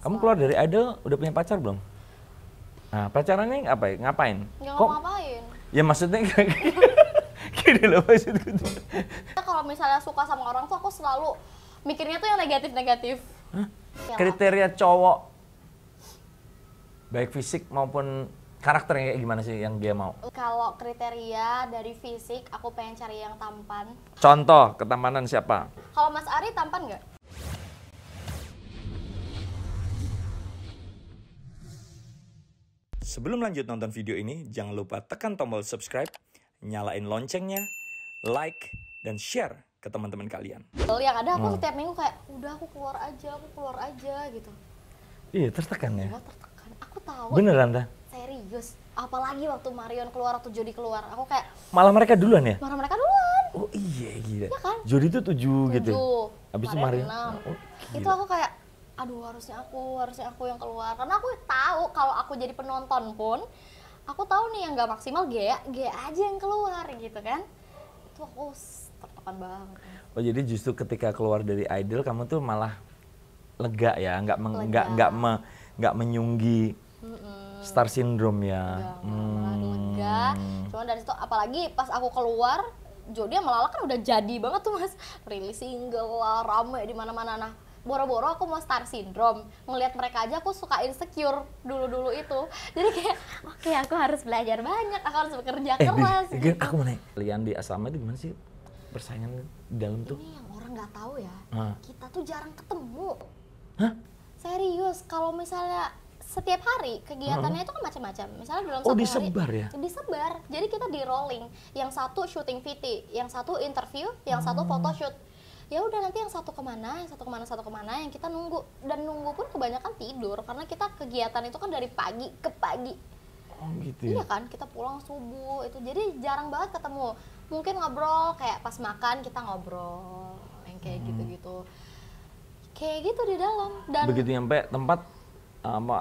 Kamu keluar dari Idol udah punya pacar belum? Nah, pacarannya apa ya? Ngapain? Nggak ngapain. Ya maksudnya gini loh maksudku. Kalau misalnya suka sama orang tuh aku selalu mikirnya tuh yang negatif-negatif. Kriteria cowok baik fisik maupun karakternya kayak gimana sih yang dia mau? Kalau kriteria dari fisik, aku pengen cari yang tampan. Contoh ketampanan siapa? Kalau Mas Ari tampan nggak? Sebelum lanjut nonton video ini, jangan lupa tekan tombol subscribe, nyalain loncengnya, like, dan share ke teman-teman kalian. Yang ada aku setiap minggu kayak, udah aku keluar aja gitu. Iya, tertekan ya? Gak tertekan, aku tahu. Beneran dah? Serius, apalagi waktu Marion keluar atau Jody keluar, aku kayak... Malah mereka duluan ya? Malah mereka duluan. Oh iya, gila. Iya kan? Jody tuh 7 gitu? 7, Habis itu Marion Marion? 6. Oh, Itu aku kayak, aduh harusnya aku yang keluar. Karena aku tahu kalau aku jadi penonton pun, aku tahu nih yang gak maksimal Gea aja yang keluar gitu kan. Itu aku tertekan banget. Oh jadi justru ketika keluar dari Idol kamu tuh malah lega ya, nggak menyunggi star syndrome ya. Malah lega. Cuman dari situ apalagi pas aku keluar, Jody sama Lala kan udah jadi banget tuh Mas. Rilis single lah, rame di mana-mana. Nah, boro-boro aku mau star syndrome, ngelihat mereka aja aku suka insecure dulu itu. Jadi kayak oke, aku harus belajar banyak, aku harus bekerja keras gitu. Aku mau nanya, kalian di asrama itu gimana sih persaingan di dalam tuh? Ini yang orang nggak tahu ya, kita tuh jarang ketemu. Hah? Serius, kalau misalnya setiap hari kegiatannya itu kan macam-macam. Misalnya dalam Oh, satu disebar hari, ya? Disebar. Jadi kita di rolling. Yang satu syuting VT, yang satu interview, yang satu photoshoot. Ya udah nanti yang satu kemana, yang kita nunggu. Dan nunggu pun kebanyakan tidur karena kita kegiatan itu kan dari pagi ke pagi. Oh gitu ya? Iya kan, kita pulang subuh itu. Jadi jarang banget ketemu. Mungkin ngobrol kayak pas makan kita ngobrol yang kayak gitu-gitu. Kayak gitu di dalam. Dan begitu nyampe tempat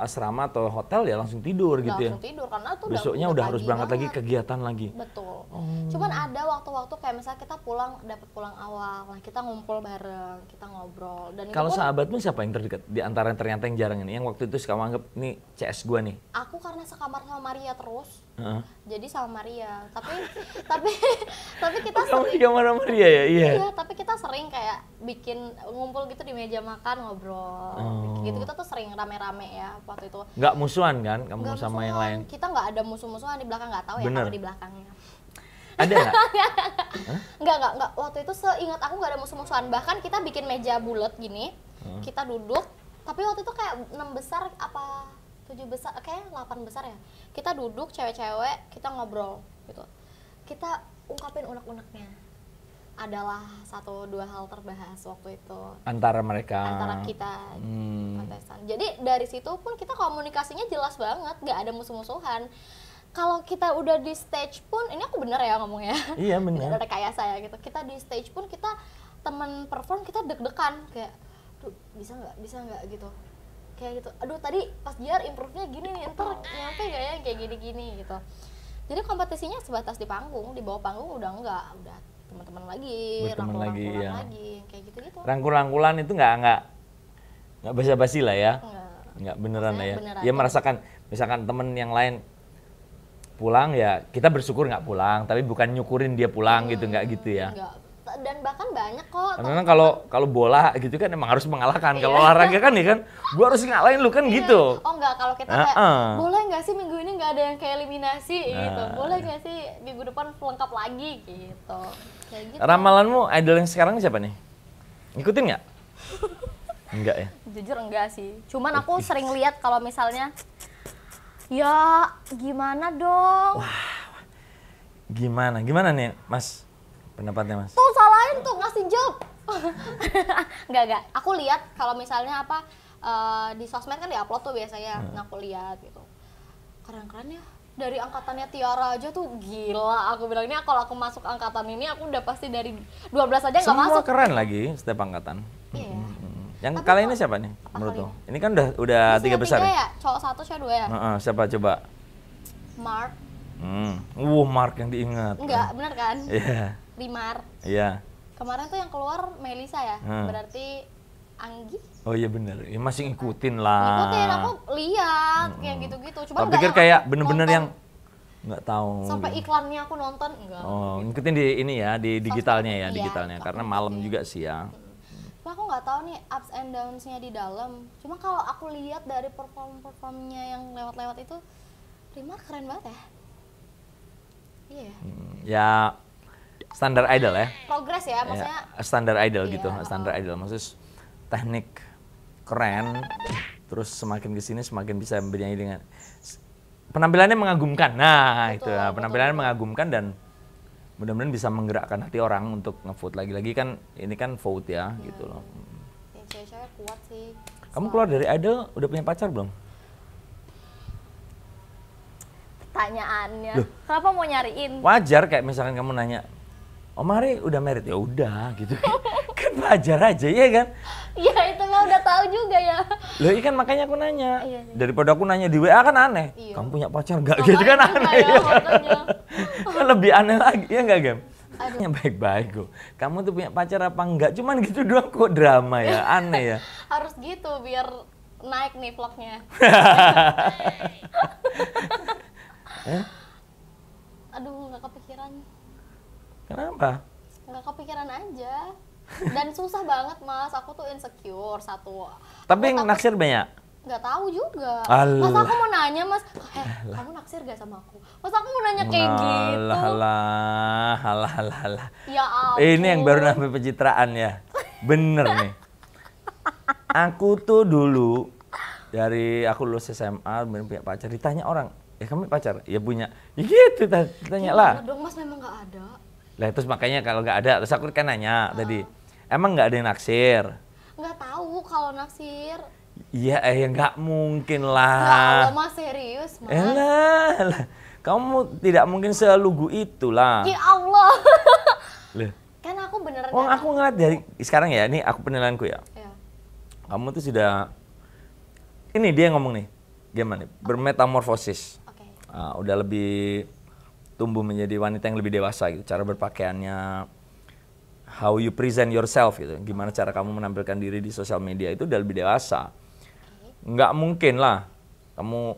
asrama atau hotel ya langsung tidur gitu ya? langsung tidur karena tuh besoknya udah harus berangkat lagi kegiatan lagi? Betul. Cuman ada waktu-waktu kayak misalnya kita dapat pulang awal, nah kita ngumpul bareng, kita ngobrol. Dan kalau sahabatmu siapa yang terdekat di antara ternyata yang jarang ini, yang waktu itu kamu anggap nih CS gua nih? Aku karena sekamar sama Maria terus, jadi sama Maria. Tapi kita kamu sering. di kamar sama Maria ya? Iya. Iya, tapi kita sering kayak bikin ngumpul gitu di meja makan ngobrol. Gitu kita tuh sering rame-rame ya waktu itu. Nggak musuhan kan kamu Nggak sama musuhan. yang lain? Kita nggak ada musuh-musuhan di belakang, nggak tahu ya kalau di belakangnya. Ada nggak? Enggak. Waktu itu seingat aku nggak ada musuh-musuhan. Bahkan kita bikin meja bulat gini, kita duduk. Tapi waktu itu kayak 6 besar apa 7 besar, kayaknya 8 besar ya. Kita duduk cewek-cewek, kita ngobrol gitu. Kita ungkapin unek-uneknya. Adalah 1-2 hal terbahas waktu itu Antara kita kontestan. Jadi dari situ pun kita komunikasinya jelas banget, nggak ada musuh-musuhan. Kalau kita udah di stage pun, ini aku bener ya ngomongnya. Iya bener. Ada kayak saya gitu. Kita di stage pun kita temen perform kita deg-degan kayak, aduh bisa nggak gitu. Kayak gitu. Aduh tadi pas JR improve-nya gini nih, ntar nyampe nggak ya kayak gini-gini gitu. Jadi kompetisinya sebatas di panggung, di bawah panggung udah enggak, udah teman-teman lagi, rangkul-rangkulan lagi, kayak gitu-gitu. Rangkul-rangkulan itu nggak basa-basi lah ya? Nggak beneran lah ya? Ya merasakan, misalkan temen yang lain pulang ya kita bersyukur nggak pulang, tapi bukan nyukurin dia pulang gitu, nggak gitu ya? Enggak. Dan bahkan banyak kok. Karena kalau bola gitu kan emang harus mengalahkan. Kalau olahraga kan ya kan, gua harus ngalahin lu kan gitu. Oh enggak, kalau kita kayak boleh nggak sih minggu ini nggak ada yang kayak eliminasi gitu, boleh nggak sih minggu depan lengkap lagi gitu. Kayak gitu. Ramalanmu idol yang sekarang siapa nih? Ngikutin nggak? Enggak ya? Jujur enggak sih. Cuman aku sering lihat kalau misalnya, ya gimana dong? Wah, gimana nih Mas? Pendapatnya Mas? Tuh salahin tuh ngasih job. Enggak. Aku lihat kalau misalnya apa di sosmed kan diupload tuh biasanya. Nah aku lihat gitu. Keren-keren ya. Dari angkatannya Tiara aja tuh gila. Aku bilang ini kalau aku masuk angkatan ini aku udah pasti dari 12 aja nggak masuk. Semua keren lagi setiap angkatan. Iya. Yang kali ini siapa nih menurut lo? Ini kan udah 3 besar ya? Cowok 1, cewek 2 ya? Siapa coba? Mark. Mark yang diingat. Enggak, bener kan? Iya. Rimar. Iya. Kemarin tuh yang keluar Melisa ya? Berarti Anggi? Oh iya bener, ya masih ngikutin lah. Ngikutin, aku lihat kayak gitu-gitu. Cuma Tapi pikir kayak bener-bener yang nggak tahu. Sampai iklannya aku nonton enggak. Oh, ngikutin di ini ya, di digitalnya ya, digitalnya. Karena malam juga sih ya. Cuma aku nggak tahu nih ups and downs-nya di dalam. Cuma kalau aku lihat dari performnya yang lewat-lewat itu, Rima keren banget ya. Iya. Ya standar idol ya. Progres ya, maksudnya. Ya, standar idol iya, gitu, standar idol. Maksudnya teknik keren, terus semakin kesini semakin bisa bernyanyi dengan penampilannya mengagumkan. Nah, betul, itu penampilannya betul. mengagumkan dan mudah-mudahan bisa menggerakkan hati orang untuk ngevote lagi-lagi kan ini kan vote ya, gitu loh. Ya, cewek-cewek kuat sih. Kamu keluar dari idol udah punya pacar belum? Pertanyaannya. Kenapa mau nyariin? Wajar kayak misalkan kamu nanya, "Oh, Mari udah married?" Ya udah gitu. Kan wajar aja ya kan? Ya itu mah udah tahu juga ya. Loh ikan makanya aku nanya. Iya. Daripada aku nanya di WA kan aneh. Iya. Kamu punya pacar enggak gitu kan aneh. Ya, makanya. Kan lebih aneh lagi ya enggak Gem? Aduh. Ya baik-baik kok. Kamu tuh punya pacar apa enggak? Cuman gitu doang kok drama ya, aneh ya. Harus gitu biar naik nih vlognya. Aduh, nggak kepikiran. Kenapa? Nggak kepikiran aja. Dan susah banget mas, aku tuh insecure satu. Tapi Aku naksir banyak? nggak tahu juga. Alah. Mas aku mau nanya mas, kamu naksir gak sama aku? Mas aku mau nanya kayak gitu. Alah. Ya ampun. Ini yang baru nambah pencitraan ya. Bener nih. Aku tuh dulu dari aku lulus SMA bener punya pacar, ditanya orang, kamu pacar? Ya punya. Ya gitu tanya lah. Dong mas memang nggak ada. Lah terus makanya kalau nggak ada, terus aku kan nanya tadi, emang nggak ada yang naksir? Nggak tahu kalau naksir. Iya, ya nggak mungkin Ya lah. Allah mas serius mas. Lah, kamu tidak mungkin selugu itulah. Ya Allah. Loh. Kan aku beneran. Oh, aku ngeliat dari sekarang ya, ini aku penilaianku ya. Ya. Kamu tuh sudah, ini dia yang ngomong nih, gimana nih, bermetamorfosis. Oke. Udah lebih tumbuh menjadi wanita yang lebih dewasa gitu, cara berpakaiannya, how you present yourself gitu, gimana cara kamu menampilkan diri di sosial media itu udah lebih dewasa. Nggak mungkin lah, kamu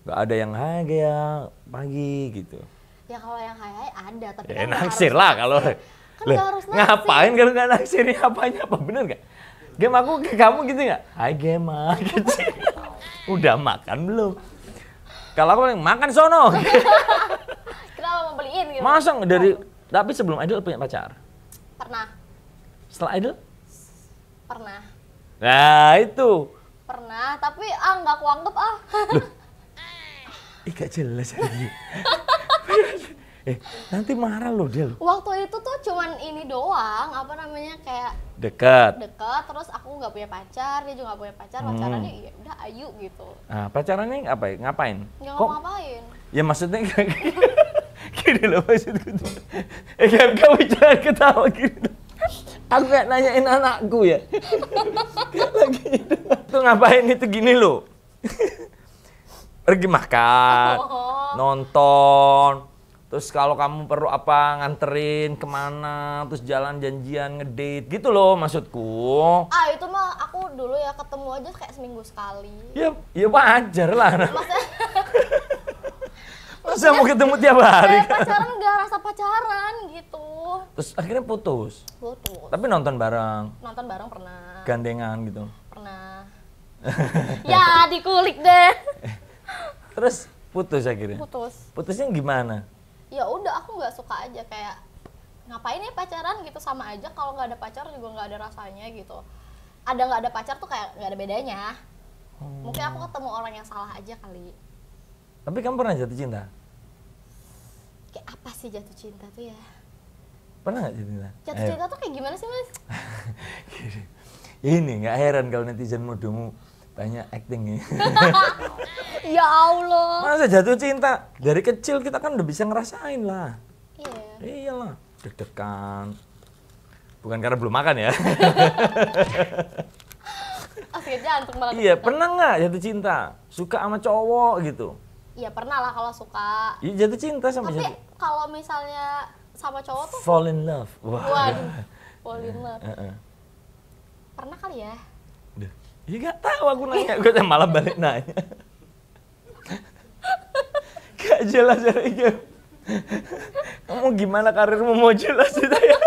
nggak ada yang hai Gea pagi gitu. Ya kalau yang hai ada, tapi Ya kan nggak naksir harus lah naksir. kalau. Kan Loh, nggak harus naksir. ngapain kalau nggak naksir ini apanya apa bener nggak? Game aku ke kamu gitu nggak? Hai Gema gitu. Udah makan belum? Kalau aku bilang makan sono. Kenapa mau beliin gitu? Masa dari tapi sebelum idol punya pacar? Pernah, Setelah idol? pernah, Nah itu. pernah. Tapi nggak aku anggap Ih gak jelas lagi. Nanti marah loh dia loh. Waktu itu tuh cuman ini doang, apa namanya kayak Dekat. deket. Terus aku nggak punya pacar, dia juga nggak punya pacar. Pacarannya ya udah ayu gitu. Nah, pacarannya apa ya? Ngapain? Nggak ngapa-ngapain. Ya maksudnya gini loh maksudku tuh. Kamu jangan ketawa gini loh. Aku kayak nanyain anakku ya. Lagi itu. Tuh ngapain itu gini loh. Pergi makan, nonton. Terus kalau kamu perlu apa nganterin kemana, terus jalan janjian ngedate gitu loh maksudku. Itu mah aku dulu ya ketemu aja kayak seminggu sekali. Ya wajar lah. Maksudnya Masa mau ketemu tiap hari? kayak pacaran nggak rasa pacaran gitu. Terus akhirnya putus. Putus. Tapi nonton bareng, Nonton bareng pernah. gandengan gitu. Pernah. Ya dikulik deh. Terus putus akhirnya. Putus. Putusnya gimana? Ya udah aku nggak suka aja kayak ngapain ya pacaran gitu, sama aja kalau nggak ada pacar juga nggak ada rasanya gitu. Ada nggak ada pacar tuh kayak nggak ada bedanya. Mungkin aku ketemu orang yang salah aja kali. Tapi kamu pernah jatuh cinta? Kayak apa sih jatuh cinta tuh ya? Pernah nggak jatuh cinta? Jatuh cinta tuh kayak gimana sih mas? Ini nggak heran kalau netizen modomu banyak acting ya. Ya Allah. Masa jatuh cinta? Dari kecil kita kan udah bisa ngerasain lah. Iya. Iyalah, deg-degan. Bukan karena belum makan ya. Asli jantung malah. Iya, pernah nggak jatuh cinta? Suka sama cowok gitu? Iya pernah lah kalau suka. Iya jatuh cinta sama Tapi jatuh. kalau misalnya sama cowok tuh, Fall in love. Wah. waduh, fall in love. Heeh. Pernah kali ya? Duh. Ya nggak tahu aku nanya, gue malah balik nanya. Gak jelas ya. Kamu gimana karirmu mau jelas itu ya?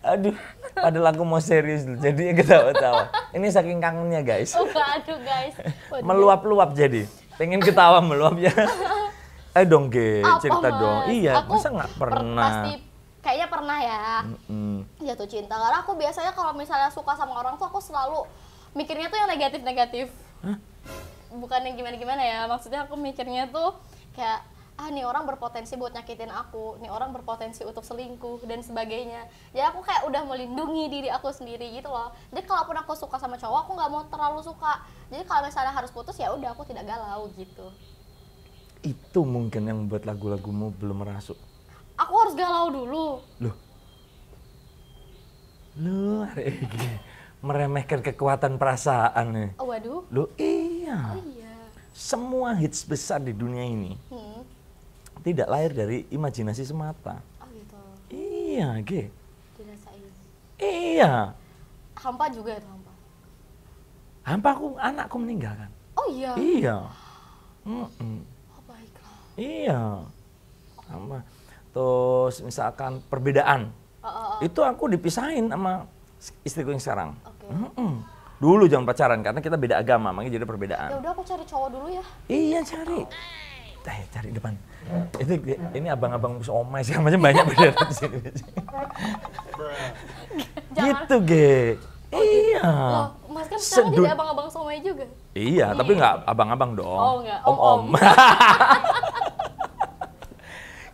Aduh, padahal aku mau serius dulu, jadi ketawa-tawa. Ini saking kangennya guys. Oh, aduh guys. Meluap-luap jadi, pengen ketawa meluap ya. Ayo dong Ge, cerita Mas? dong. Iya, aku masa nggak pernah? Pasti, kayaknya pernah ya. Jatuh cinta. Karena aku biasanya kalau misalnya suka sama orang tuh aku selalu mikirnya tuh yang negatif-negatif. Bukan yang gimana-gimana ya, maksudnya aku mikirnya tuh kayak nih orang berpotensi buat nyakitin aku, nih orang berpotensi untuk selingkuh dan sebagainya. Jadi aku kayak udah melindungi diri aku sendiri gitu loh. Jadi kalaupun aku suka sama cowok, aku nggak mau terlalu suka. Jadi kalau misalnya harus putus ya udah aku tidak galau gitu. Itu mungkin yang membuat lagu-lagumu belum merasuk. Aku harus galau dulu. Loh, meremehkan kekuatan perasaan nih. Oh, waduh. Loh iya. Oh iya. Semua hits besar di dunia ini tidak lahir dari imajinasi semata. Oh gitu. Iya, Ge. Dirasain. Iya. Hampa juga itu hampa. Hampa anakku meninggal kan? Oh iya. Iya. Oh baiklah. Iya. Hampa. Terus misalkan perbedaan. Itu aku dipisahin sama istriku yang sekarang. Oke. Dulu jangan pacaran karena kita beda agama, makanya jadi perbedaan. Ya udah aku cari cowok dulu ya. Iya cari. Cari depan. Ini abang-abang somai sih, macam banyak beda di sini. Gitu Ge. Iya. Loh, Mas kan sekarang jadi abang-abang somai juga. Iya, tapi nggak abang-abang dong. Oh enggak, om-om.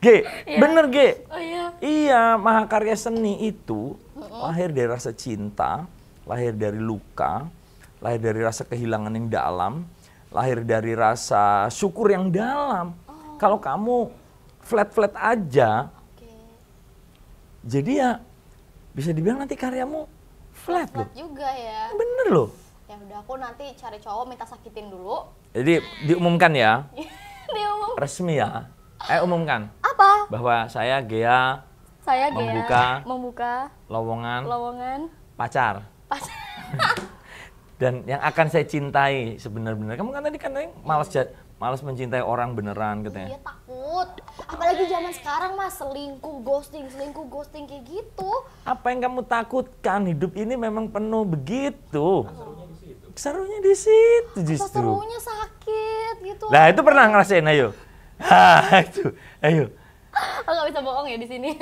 Ge, bener Ge. Oh iya. Iya, mahakarya seni itu lahir dari rasa cinta, lahir dari luka, lahir dari rasa kehilangan yang dalam, lahir dari rasa syukur yang dalam. Kalau kamu flat-flat aja, jadi ya bisa dibilang nanti karyamu flat loh. Juga ya. Bener loh. Ya udah aku nanti cari cowok minta sakitin dulu. Jadi diumumkan ya. Diumum. Resmi ya. Umumkan. Apa? Bahwa saya Gea membuka lowongan pacar. Dan yang akan saya cintai sebenar-benar. Kamu kan tadi malas mencintai orang beneran katanya. Iya takut. Apalagi zaman sekarang Mas, selingkuh ghosting kayak gitu. Apa yang kamu takutkan? Hidup ini memang penuh begitu. Serunya di situ justru. Serunya sakit gitu. Lah itu pernah ngerasain ayo. Itu. Ayo. Oh, nggak bisa bohong ya di sini.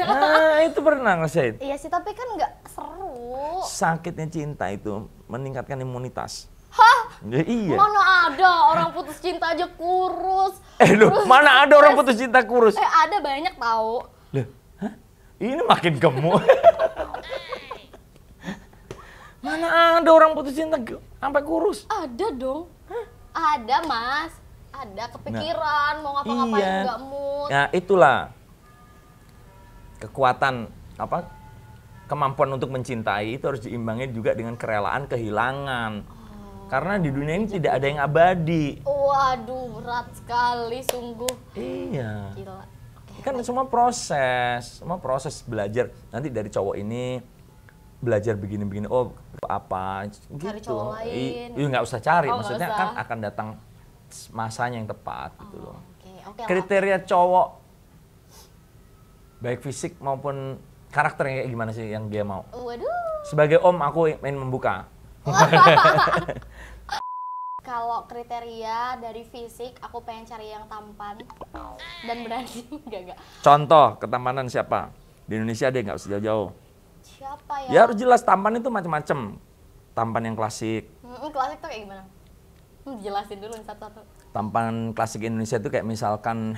Itu pernah ngerasain. Iya sih, tapi kan nggak seru. Sakitnya cinta itu meningkatkan imunitas. Hah? Ya, iya. Mana ada orang putus cinta aja kurus. Mana ada orang putus cinta kurus? Ada banyak tahu. Loh, hah? Ini makin gemuk. Mana ada orang putus cinta sampai kurus? Ada dong. Hah? Ada Mas. Ada kepikiran mau ngapa-ngapain iya. nggak mood. Nah itulah kekuatan kemampuan untuk mencintai itu harus diimbangi juga dengan kerelaan kehilangan. Karena di dunia ini tidak ada yang abadi. Waduh, berat sekali sungguh. Iya. Gila. Kan semua proses belajar. Nanti dari cowok ini belajar begini-begini. Oh apa? Gitu. Cari cowok lain. Iya nggak usah cari. Maksudnya usah. kan akan datang masanya yang tepat gitu loh. Okay, Kriteria cowok baik fisik maupun karakternya kayak gimana sih yang dia mau? Waduh. Sebagai om aku ingin membuka. Kalau kriteria dari fisik aku pengen cari yang tampan dan berani. Enggak. Contoh ketampanan siapa? Di Indonesia dia nggak usah jauh-jauh. Siapa ya? Ya harus jelas tampan itu macam-macam. Tampan yang klasik. Klasik tuh kayak gimana? Jelasin dulu satu-satu. Tampan klasik Indonesia itu kayak misalkan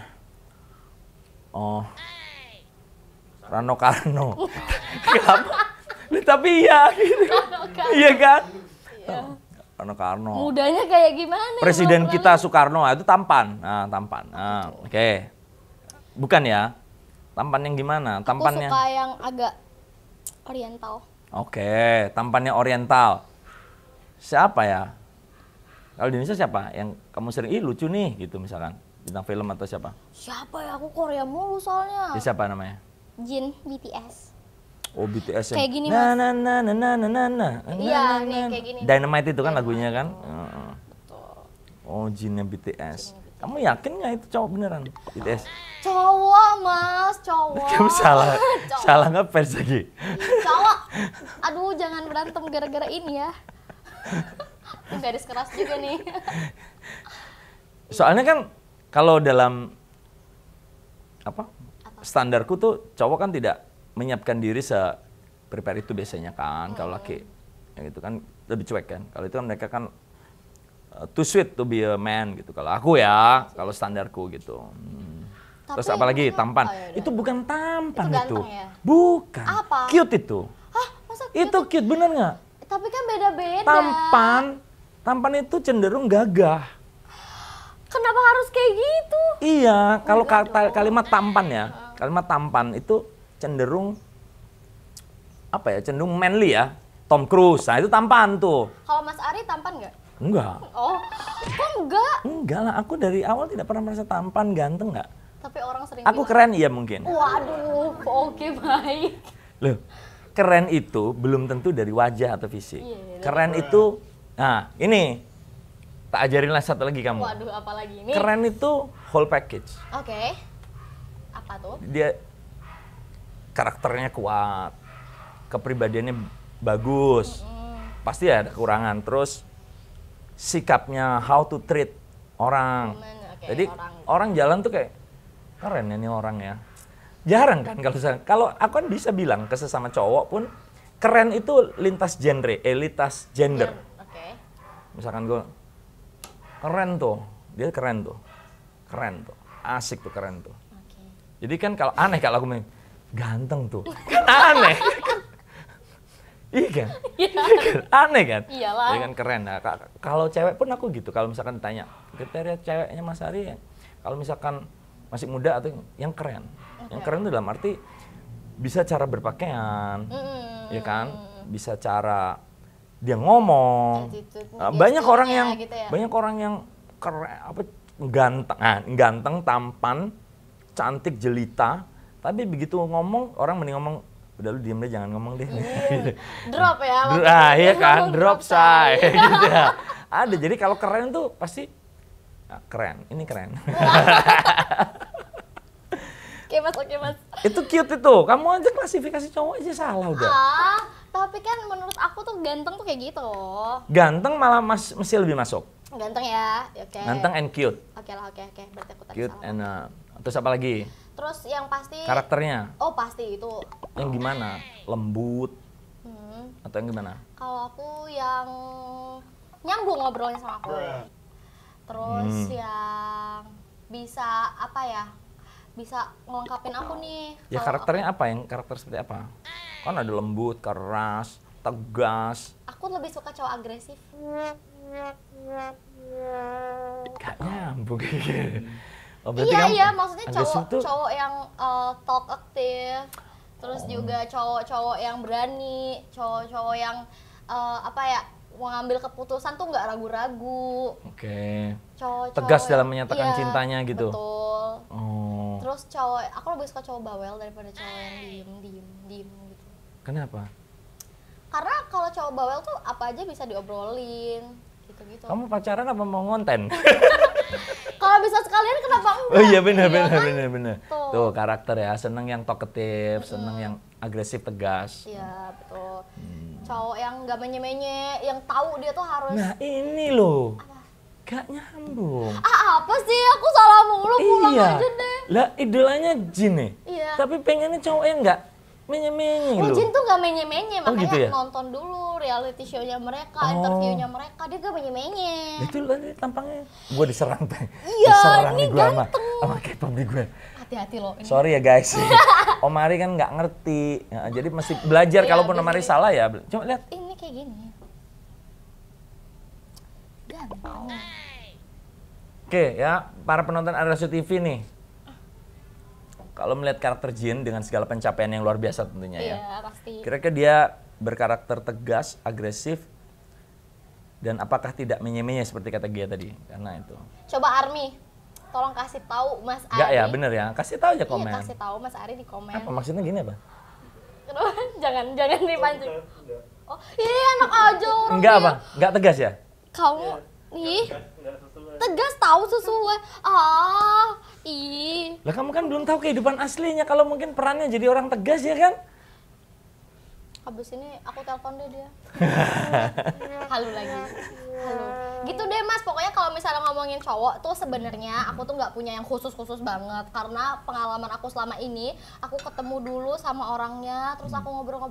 Rano Karno. Kenapa? Tapi iya gitu. Iya kan? Iya. Rano Karno. Mudanya kayak gimana? Presiden kita Soekarno itu tampan. Nah, tampan. Nah, oke. Bukan ya? Tampan yang gimana? Tampannya. Aku suka yang agak oriental. Oke, tampannya oriental. Siapa ya? Kalau di Indonesia siapa yang kamu sering lucu nih gitu misalkan bintang film atau siapa? Siapa ya? Aku Korea mulu soalnya. Dia siapa namanya? Jin BTS. Oh BTS Kayak gini, na Mas. na na na na na na na. Iya, nih kayak gini. Dynamite itu kan lagunya kan? Betul. Oh, Jinnya BTS. Kamu yakin nggak itu cowok beneran BTS? Cowok, Mas, cowok. Kamu salah, Cowok. salah nge-fans lagi. Cowok. Aduh, jangan berantem gara-gara ini ya. Ini garis keras juga nih. Soalnya kan kalau dalam standarku tuh cowok kan tidak menyiapkan diri se-prepare itu biasanya kan. Kalau laki yang itu kan lebih cuek kan. Kalau itu kan mereka kan too sweet to be a man gitu. Kalau aku ya, kalau standarku gitu. Terus apalagi tampan. Itu bukan tampan itu. Ganteng ya? Bukan. Apa? Cute itu. Hah, masa Itu cute bener nggak? Tapi kan beda-beda. Tampan itu cenderung gagah. Kenapa harus kayak gitu? Iya, kalau kalimat tampan ya, kalimat tampan itu cenderung cenderung manly ya. Tom Cruise, nah itu tampan tuh. Kalau Mas Ari tampan nggak? Enggak. Oh, kok enggak? Enggak lah, aku dari awal tidak pernah merasa tampan, ganteng nggak. Tapi orang sering Aku bilang, keren iya mungkin. waduh, oke baik. Loh, keren itu belum tentu dari wajah atau fisik. Iya, Keren itu, nah ini, tak ajarinlah satu lagi kamu. Waduh, apalagi ini? Keren itu whole package. Oke. Apa tuh? Dia karakternya kuat, kepribadiannya bagus, pasti ada kekurangan. Terus sikapnya how to treat orang. Jadi orang jalan tuh kayak keren ya ini orang ya. Jarang kan kalau aku kan bisa bilang ke sesama cowok pun keren itu lintas genre, lintas gender. Oke. Misalkan gue keren tuh, dia keren tuh, asik tuh keren tuh. Oke. Jadi kan kalau aneh kalau aku bilang ganteng tuh, kan aneh. Iya kan? Aneh kan? Iyalah. Iya kan keren. Nah, kalau cewek pun aku gitu. Kalau misalkan ditanya kriteria ceweknya Mas Ari, kalau misalkan masih muda atau yang keren. Yang keren itu dalam arti bisa cara berpakaian, ya kan? Bisa cara dia ngomong. Banyak orang yang gitu ya? banyak orang yang keren, ganteng, tampan, cantik, jelita. Tapi begitu ngomong orang mending ngomong udah lu diem deh jangan ngomong deh. Drop ya. Iya kan, drop say. Gitu ya. Ada, jadi kalau keren tuh pasti keren, ini keren. Oke mas. Itu cute itu, kamu aja klasifikasi cowok aja salah udah. Tapi kan menurut aku tuh ganteng tuh kayak gitu loh. Ganteng malah mesti lebih masuk. Ganteng ya, oke. Ganteng and cute. Oke lah, oke. Berarti aku tadi Cute salah. and terus apa lagi? Terus yang pasti Karakternya. Oh pasti itu. Yang gimana? Lembut atau yang gimana? Kalau aku yang nyambung ngobrolnya sama aku. Terus yang bisa apa ya? Bisa ngelengkapin aku nih. Ya karakternya apa? Yang karakter seperti apa? Kan ada lembut, keras, tegas. Aku lebih suka cowok agresif. Gak nyambung gitu. Oh, Iya, maksudnya cowok yang talkative, terus juga cowok-cowok yang berani, cowok-cowok yang mengambil keputusan tuh nggak ragu-ragu. Oke. Cowok-cowok tegas dalam menyatakan cintanya gitu. Betul. Oh. Terus aku lebih suka cowok bawel daripada cowok yang diem gitu. Kenapa? Karena kalau cowok bawel tuh apa aja bisa diobrolin gitu. Kamu pacaran apa mau ngonten? Kalau bisa sekalian kenapa enggak? Oh iya benar. Tuh. Tuh karakter ya, seneng yang talkative, seneng yang agresif tegas. Iya betul. Cowok yang nggak menye-menye, yang tahu dia tuh harus. Nah ini loh, gak nyambung. Apa sih? Aku salah mulu, pulang Iya. aja deh. Lah idolanya Jin nih. Iya. Tapi pengennya cowok yang nggak menye-menye loh. Jin tuh nggak menye-menye, makanya gitu ya? nonton dulu reality show-nya mereka, interviewnya mereka, dia nggak menye-menye. Itu tadi tampangnya, gue diserang teh. Iya, diserang ini nih gue ganteng. sama K-pop di gue. Hati-hati loh ini. Sorry ya guys, Om Ari kan nggak ngerti, ya, jadi mesti belajar. Iya, Kalaupun Om Ari salah ya, coba lihat. Ini kayak gini. Ganteng. Oke ya, para penonton Arasu TV nih, kalau melihat karakter Jin dengan segala pencapaian yang luar biasa tentunya ya. Iya pasti. Kira-kira dia berkarakter tegas, agresif, dan apakah tidak menye-menye seperti kata Gia tadi? Karena itu. Coba Army, tolong kasih tahu Mas Ari. Enggak ya, bener ya. Kasih tahu aja komen. Iya, kasih tahu Mas Ari di komen. Apa maksudnya gini apa? Jangan dipancing. Oh, iya anak aja orang. Enggak apa? Enggak tegas ya? Kamu ih. Tegas tahu sesuai. Ah, ih. Lah kamu kan belum tahu kehidupan aslinya, kalau mungkin perannya jadi orang tegas ya kan? Habis ini aku telepon deh dia. Halo lagi. Halo. Gitu deh Mas, pokoknya kalau misalnya ngomongin cowok tuh sebenarnya aku tuh nggak punya yang khusus banget, karena pengalaman aku selama ini, aku ketemu dulu sama orangnya, terus aku ngobrol,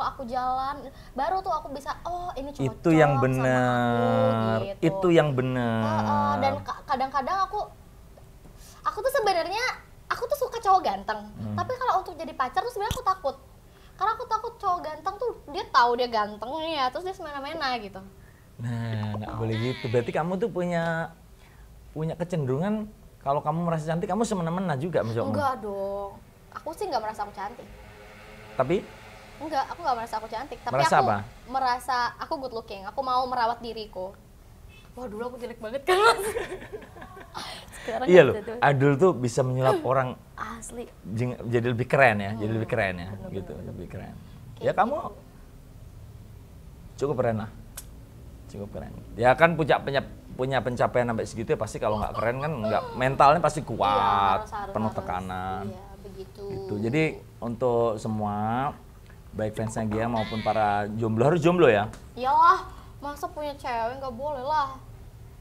aku jalan, baru tuh aku bisa, oh ini cocok Itu yang sama benar. aku, gitu. Itu yang benar. Dan kadang-kadang aku tuh sebenarnya aku tuh suka cowok ganteng, tapi kalau untuk jadi pacar tuh sebenarnya aku takut. Karena aku takut cowok ganteng tuh dia tahu dia ganteng nih ya, terus dia semena-mena gitu. Nah, nggak boleh gitu. Berarti kamu tuh punya kecenderungan kalau kamu merasa cantik, kamu semena-mena juga misalnya. Enggak dong. Aku sih nggak merasa aku cantik. Tapi? Enggak, aku nggak merasa aku cantik. Tapi merasa aku apa? merasa aku good looking. Aku mau merawat diriku. Wah, dulu aku jelek banget kan Mas. Sekarang Iya loh, gitu. Adul tuh bisa menyulap orang Asli. jadi lebih keren ya, jadi lebih keren ya, gitu, lebih keren. Ya kamu cukup keren lah, cukup keren. Ya kan punya pencapaian sampai segitu ya pasti kalau nggak keren kan nggak, mentalnya pasti kuat, Iya, harus, penuh tekanan. Iya, begitu. Itu. Jadi untuk semua baik fansnya Gia maupun para jomblo, harus jomblo ya. Iyalah, masa punya cewek nggak boleh lah.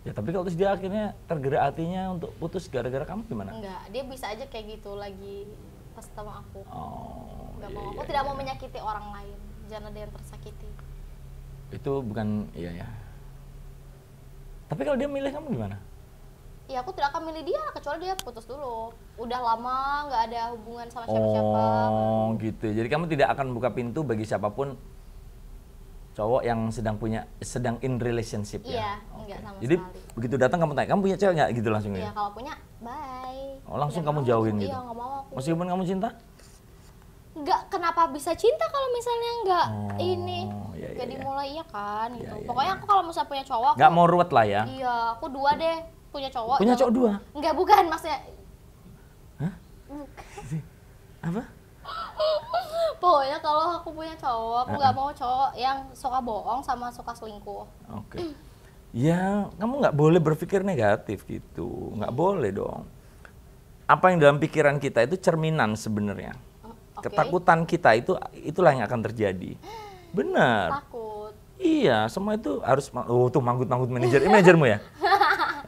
Ya tapi kalau terus dia akhirnya tergerak hatinya untuk putus gara-gara kamu gimana? Enggak, dia bisa aja kayak gitu lagi pas sama aku. Oh, Enggak iya, mau, aku iya, tidak iya. mau menyakiti orang lain. Jangan ada yang tersakiti. Itu bukan, iya ya. Tapi kalau dia milih kamu gimana? Ya aku tidak akan milih dia kecuali dia putus dulu. Udah lama nggak ada hubungan sama siapa-siapa. Oh gitu. Jadi kamu tidak akan buka pintu bagi siapapun cowok yang sedang in relationship ya? Iya, enggak sama Jadi sekali. begitu datang kamu tanya, kamu punya cewek nggak? Gitu langsung Iya, ya? kalau punya, bye. Oh langsung Nggak kamu mau jauhin aku. gitu? Iya, nggak mau aku. Meskipun kamu cinta? Nggak, kenapa bisa cinta kalau misalnya nggak Oh, ini? iya, iya, Nggak iya. dimulai iya kan gitu. Iya, iya, Pokoknya iya. aku kalau misalnya punya cowok, Nggak mau ruwet lah ya? iya, aku dua deh. Punya cowok. Punya jangan- cowok dua? Nggak, bukan maksudnya. Hah? Apa? Pokoknya kalau aku punya cowok, aku nggak mau cowok yang suka bohong sama suka selingkuh. Oke. Ya, kamu nggak boleh berpikir negatif gitu. Nggak boleh dong. Apa yang dalam pikiran kita itu cerminan sebenarnya. Oke. Ketakutan kita itulah yang akan terjadi. Benar. Takut. Iya, semua itu harus tuh manggut-manggut manajermu ya.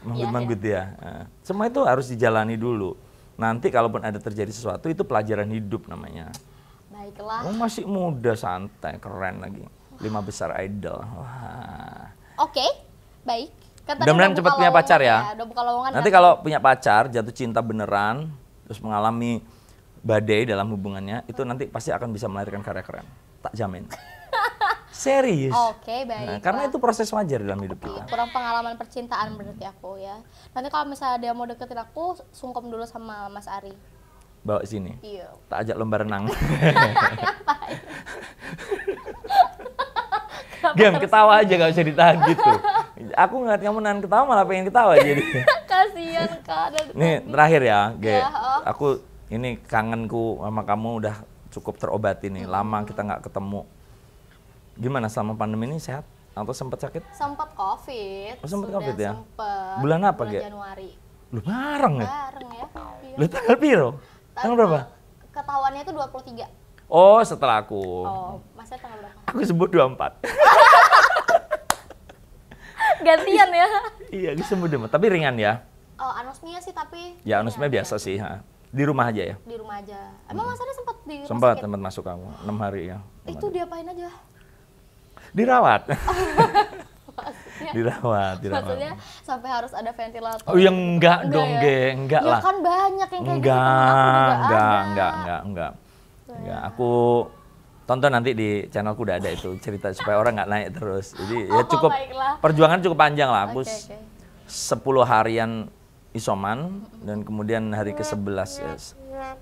Manggut-manggut ya. Nah, semua itu harus dijalani dulu. Nanti kalaupun ada terjadi sesuatu itu pelajaran hidup namanya. Baiklah. Kamu masih muda, santai, keren lagi. 5 besar idol. Wah. Oke, baik. Kan tadi Mudah-mudahan udah cepat buka punya pacar lowongan ya. Udah buka lowongan. Nanti kan? kalau punya pacar, jatuh cinta beneran, terus mengalami badai dalam hubungannya, itu nanti pasti akan bisa melahirkan karya keren. Tak jamin. Serius. Oke, baik. Nah, karena itu proses wajar dalam hidup kita. Kurang pengalaman percintaan berarti aku ya. Nanti kalau misalnya dia mau deketin aku, sungkem dulu sama Mas Ari. Bawa sini. Iya. Tak ajak lomba renang. Ngapain? Gem, ketawa aja gak usah ditahan gitu. Aku ngeliat kamu nahan ketawa malah pengen ketawa jadi. Kasian Kak. Nih terakhir ya, Ge. Ya, oh. Aku ini kangenku sama kamu udah cukup terobati nih. Lama kita nggak ketemu. Gimana selama pandemi ini, sehat atau sempat sakit? Sempat Covid. Oh, sempat Sudah Covid ya? Sempet. Bulan apa, Ge? Januari. Lu bareng ya? Bareng ya. Iya. Lu tanggal piro? Tanggal berapa? Ketahuannya itu 23. Oh, setelah aku. Oh, masnya tanggal berapa? Aku sebut 24. Gantian ya. Iya, aku sebut 24. Tapi ringan ya. Oh, anosmia sih tapi. Ya, anosmia biasa sih. Ha. Di rumah aja ya? Di rumah aja. Emang Mas Ari sempat di rumah Sempat sakit? tempat masuk kamu, 6 hari ya. Itu diapain aja? Dirawat. Maksudnya, dirawat. maksudnya sampai harus ada ventilator. Oh, ya enggak dong, ya? Ge. Enggak Ya lah. kan banyak yang kayak gitu. Enggak, temen aku juga enggak, ada. enggak. Enggak, aku tonton nanti di channelku udah ada itu cerita supaya orang nggak naik terus. Jadi ya cukup baiklah. perjuangan cukup panjang lah. Aku Oke, oke. 10 harian isoman dan kemudian hari ke-11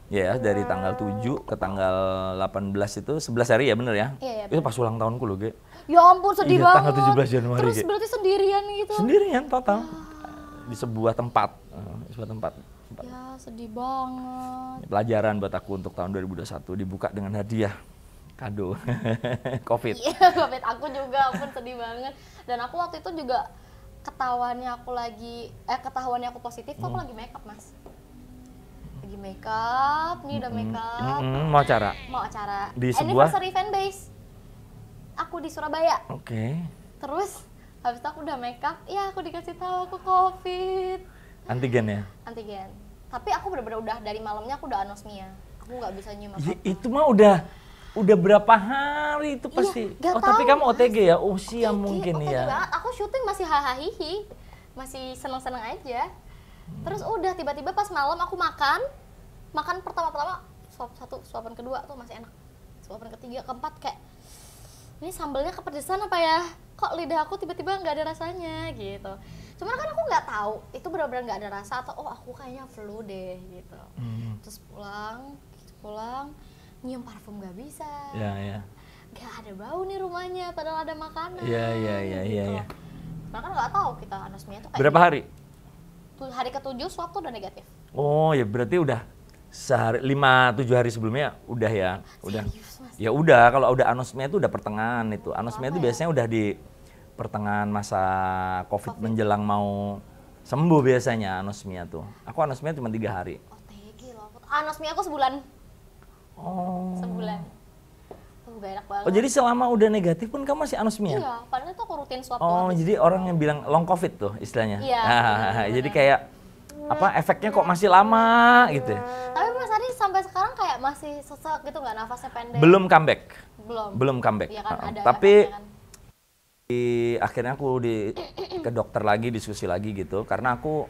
ya dari tanggal 7 ke tanggal 18 itu 11 hari ya bener ya? Iya, Itu pas ulang tahunku loh, Ge. Ya ampun, sedih Iya, banget. tanggal 17 Januari, Terus Ge. berarti sendirian gitu. Sendirian total di sebuah tempat. Sebuah tempat. Ya, sedih banget. Pelajaran buat aku untuk tahun 2021 dibuka dengan hadiah. Kado. COVID. Iya, COVID aku juga, ampun sedih banget. Dan aku waktu itu juga ketahuannya aku positif, aku lagi makeup, Mas. Lagi makeup, nih udah makeup. Mau acara? Mau acara. Di sebuah anniversary fanbase. Aku di Surabaya. Oke. Terus habis itu aku udah makeup, ya aku dikasih tahu aku COVID. Antigen ya? Antigen. Tapi aku bener-bener udah dari malamnya aku udah anosmia. Aku nggak bisa nyium apa-apa. Itu mah udah berapa hari itu pasti. Iya, tapi tahu, kamu Mas. OTG ya? Usia mungkin OTG ya. banget. Aku syuting masih hahaha, masih seneng-seneng aja. Terus udah tiba-tiba pas malam aku makan pertama-tama suap satu, suapan kedua tuh masih enak. Suapan ketiga, keempat kayak ini sambelnya kepedesan apa ya? Kok lidah aku tiba-tiba nggak ada rasanya gitu. Cuman kan aku nggak tahu itu benar-benar nggak ada rasa atau aku kayaknya flu deh gitu. Terus pulang nyium parfum nggak bisa. Ya. Nggak ada bau nih rumahnya padahal ada makanan. Iya. Nah kan nggak tahu kita anosmia itu kayak Berapa hari? Hari ke-7 swab tuh udah negatif. Oh ya berarti udah sehari 5-7 hari sebelumnya udah ya. Udah. Serius, Mas? Ya udah kalau udah anosmia itu udah pertengahan itu. Anosmia itu biasanya udah di pertengahan masa COVID menjelang mau sembuh biasanya anosmia tuh. Aku anosmia cuma 3 hari. OTG loh. Anosmia aku sebulan. Oh. Sebulan. Tuh gak enak banget. Oh jadi selama udah negatif pun kamu masih anosmia? Iya, padahal itu aku rutin swab Oh tuh. jadi orang yang bilang long COVID tuh istilahnya? Iya. Jadi kayak efeknya kok masih lama gitu ya? Tapi Mas Adi sampai sekarang kayak masih sesek gitu nggak, nafasnya pendek? Belum comeback. Belum Comeback. Iya kan, ada Tapi efeknya kan. akhirnya aku ke dokter lagi, diskusi lagi gitu karena aku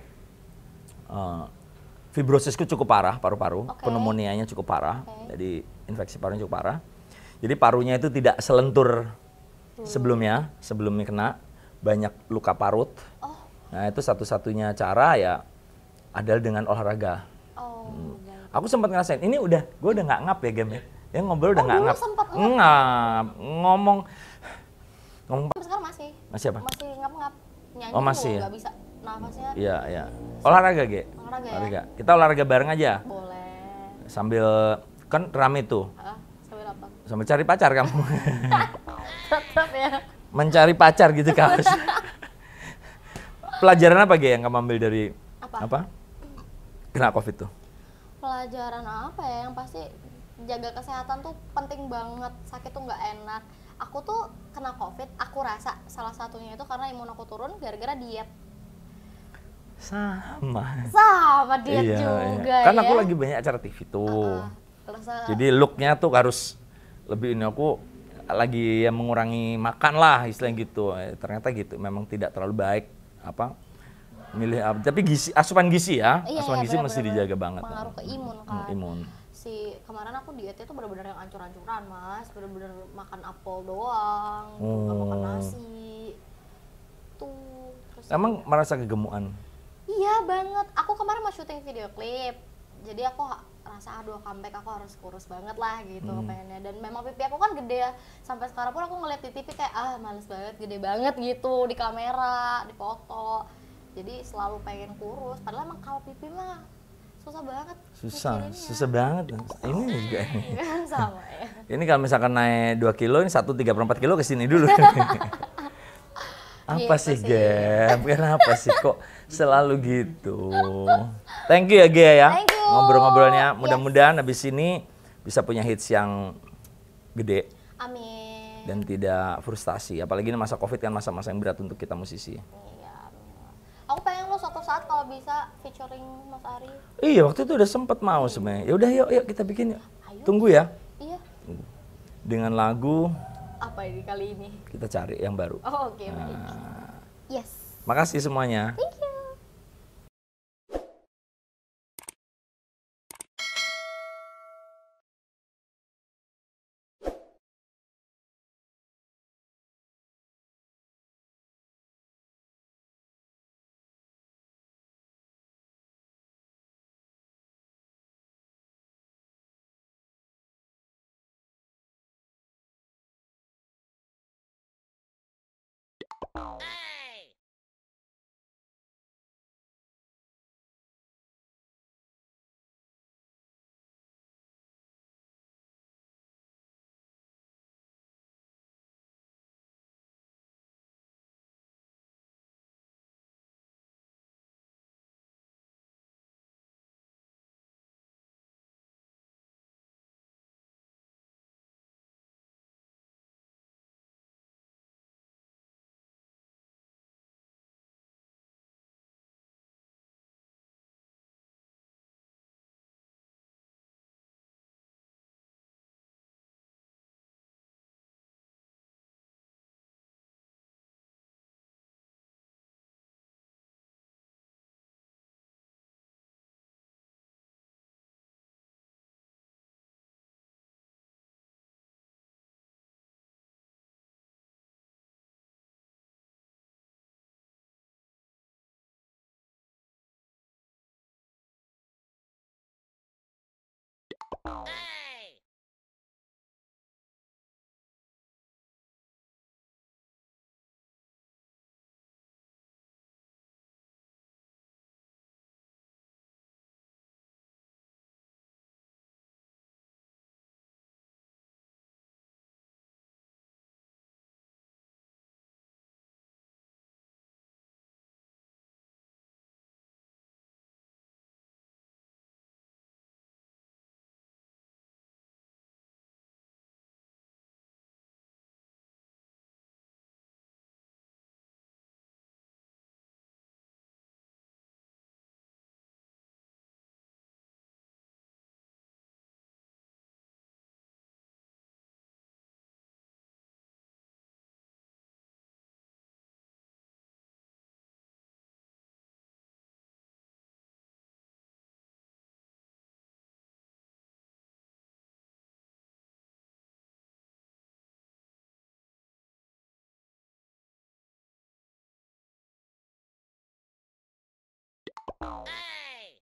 fibrosisku cukup parah paru-paru, pneumonia-nya cukup parah, jadi infeksi parunya cukup parah. Jadi parunya itu tidak selentur sebelumnya kena, banyak luka parut. Nah itu satu-satunya cara ya adalah dengan olahraga. Aku sempat ngerasain, ini gue udah nggak ngap ya game ya. Ya ngobrol udah nggak ngap. Ngap, ngomong. Sampai sekarang masih. Masih apa? Masih ngap-ngap. Nyanyi masih ya? nggak bisa. Nafasnya. Iya. Olahraga, Ge. Olahraga ya? Kita olahraga bareng aja. Boleh. Sambil, kan rame tuh. Sambil apa? Sambil cari pacar kamu. Tetap ya. Mencari pacar gitu kaos. Pelajaran apa, Ge, yang kamu ambil dari apa? Kena COVID tuh? Pelajaran apa ya? Yang pasti jaga kesehatan tuh penting banget. Sakit tuh nggak enak. Aku tuh kena COVID, aku rasa salah satunya itu karena imun aku turun gara-gara diet. Sama diet juga kan ya. aku lagi banyak acara TV tuh. Jadi looknya tuh harus lebih ini, aku lagi mengurangi makan lah istilahnya gitu. Ternyata gitu, memang tidak terlalu baik milih tapi asupan gizi ya. Asupan gizi mesti dijaga banget. Pengaruh ke imun kan. Imun. Kemarin aku dietnya tuh benar-benar yang ancur-ancuran, Mas. Benar-benar makan apel doang, nggak makan nasi. Tuh. Terus Emang merasa kegemukan? Iya banget. Aku kemarin mau syuting video klip. Jadi aku rasa comeback aku harus kurus banget lah gitu pengennya. Dan memang pipi aku kan gede ya. Sampai sekarang pun aku ngeliat di TV kayak males banget, gede banget gitu di kamera, di foto. Jadi selalu pengen kurus. Padahal emang kalau pipi mah susah banget. Susah banget. Ini juga ini. Sama ya. Ini kalau misalkan naik 2 kilo, ini 134 kilo kesini dulu. Apa Gitu sih, Gem? Kenapa sih kok selalu gitu? Thank you ya, Gia ya. Thank you. Ngobrol-ngobrolnya. Mudah-mudahan habis ini bisa punya hits yang gede. Amin. Dan tidak frustasi. Apalagi ini masa COVID kan masa-masa yang berat untuk kita musisi. Iya, amin. Aku pengen lo suatu saat kalau bisa featuring Mas Ari. Iya, waktu itu udah sempet mau sebenarnya. Ya udah yuk kita bikin yuk. Tunggu ya. Iya. Dengan lagu Apa ini kali ini? kita cari yang baru. Oh, oke, baik. Yes. Makasih semuanya. Thank you. Hey!